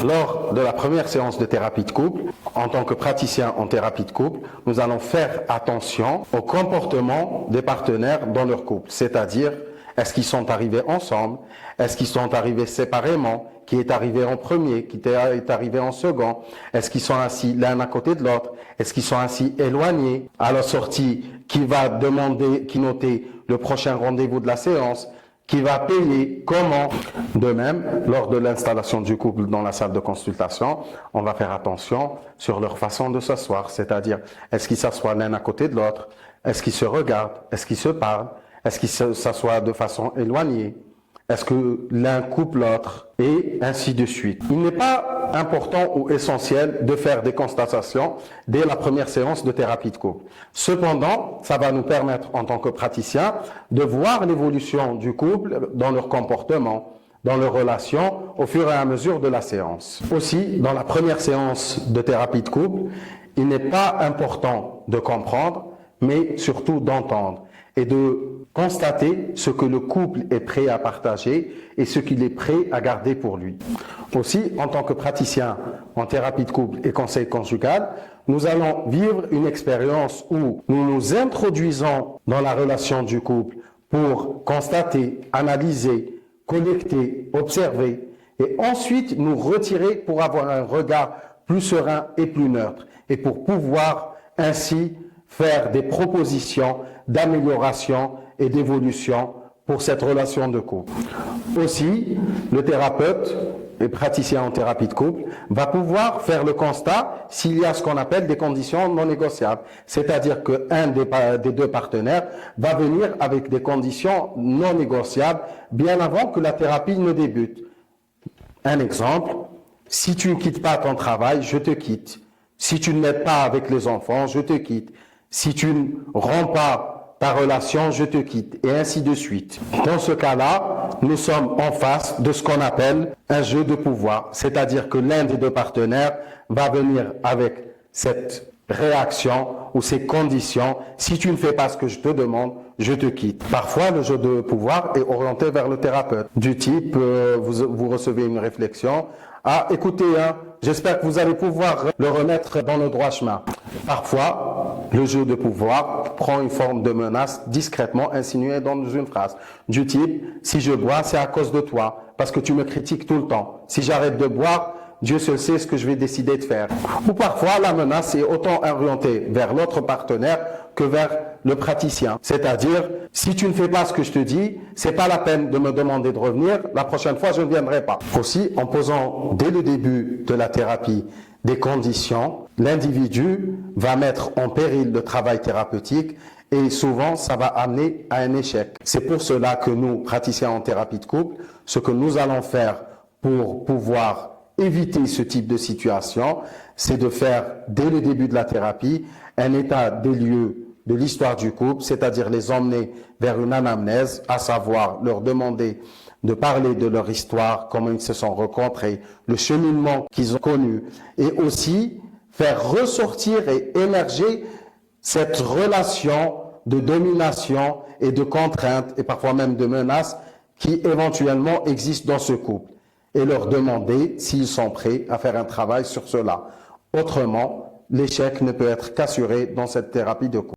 Lors de la première séance de thérapie de couple, en tant que praticien en thérapie de couple, nous allons faire attention au comportement des partenaires dans leur couple. C'est-à-dire, est-ce qu'ils sont arrivés ensemble? Est-ce qu'ils sont arrivés séparément? Qui est arrivé en premier? Qui est arrivé en second? Est-ce qu'ils sont assis l'un à côté de l'autre? Est-ce qu'ils sont assis éloignés? À la sortie, qui va demander, qui noter le prochain rendez-vous de la séance? Qui va payer, comment? De même, lors de l'installation du couple dans la salle de consultation, on va faire attention sur leur façon de s'asseoir, c'est-à-dire, est-ce qu'ils s'assoient l'un à côté de l'autre? Est-ce qu'ils se regardent? Est-ce qu'ils se parlent? Est-ce qu'ils s'assoient de façon éloignée? Est-ce que l'un coupe l'autre? Et ainsi de suite. Il n'est pas important ou essentiel de faire des constatations dès la première séance de thérapie de couple. Cependant, ça va nous permettre en tant que praticien de voir l'évolution du couple dans leur comportement, dans leurs relations au fur et à mesure de la séance. Aussi, dans la première séance de thérapie de couple, il n'est pas important de comprendre, mais surtout d'entendre et de constater ce que le couple est prêt à partager et ce qu'il est prêt à garder pour lui. Aussi, en tant que praticien en thérapie de couple et conseil conjugal, nous allons vivre une expérience où nous nous introduisons dans la relation du couple pour constater, analyser, collecter, observer et ensuite nous retirer pour avoir un regard plus serein et plus neutre et pour pouvoir ainsi faire des propositions d'amélioration et d'évolution pour cette relation de couple. Aussi, le thérapeute et praticien en thérapie de couple va pouvoir faire le constat s'il y a ce qu'on appelle des conditions non négociables. C'est-à-dire qu'un des deux partenaires va venir avec des conditions non négociables bien avant que la thérapie ne débute. Un exemple, si tu ne quittes pas ton travail, je te quitte. Si tu ne m'aides pas avec les enfants, je te quitte. Si tu ne rends pas ta relation, je te quitte, et ainsi de suite. Dans ce cas-là, nous sommes en face de ce qu'on appelle un jeu de pouvoir, c'est-à-dire que l'un des deux partenaires va venir avec cette réaction ou ces conditions. Si tu ne fais pas ce que je te demande, je te quitte. Parfois, le jeu de pouvoir est orienté vers le thérapeute. Du type, vous recevez une réflexion. Ah, écoutez, j'espère que vous allez pouvoir le remettre dans le droit chemin. Parfois, le jeu de pouvoir prend une forme de menace discrètement insinuée dans une phrase. Du type, si je bois, c'est à cause de toi, parce que tu me critiques tout le temps. Si j'arrête de boire, Dieu seul sait ce que je vais décider de faire. Ou parfois, la menace est autant orientée vers l'autre partenaire que vers le praticien. C'est-à-dire, si tu ne fais pas ce que je te dis, c'est pas la peine de me demander de revenir, la prochaine fois, je ne viendrai pas. Aussi, en posant dès le début de la thérapie des conditions, l'individu va mettre en péril le travail thérapeutique et souvent, ça va amener à un échec. C'est pour cela que nous, praticiens en thérapie de couple, ce que nous allons faire pour pouvoir éviter ce type de situation, c'est de faire, dès le début de la thérapie, un état des lieux de l'histoire du couple, c'est-à-dire les emmener vers une anamnèse, à savoir leur demander de parler de leur histoire, comment ils se sont rencontrés, le cheminement qu'ils ont connu, et aussi faire ressortir et émerger cette relation de domination et de contrainte, et parfois même de menace, qui éventuellement existe dans ce couple, et leur demander s'ils sont prêts à faire un travail sur cela. Autrement, l'échec ne peut être qu'assuré dans cette thérapie de couple.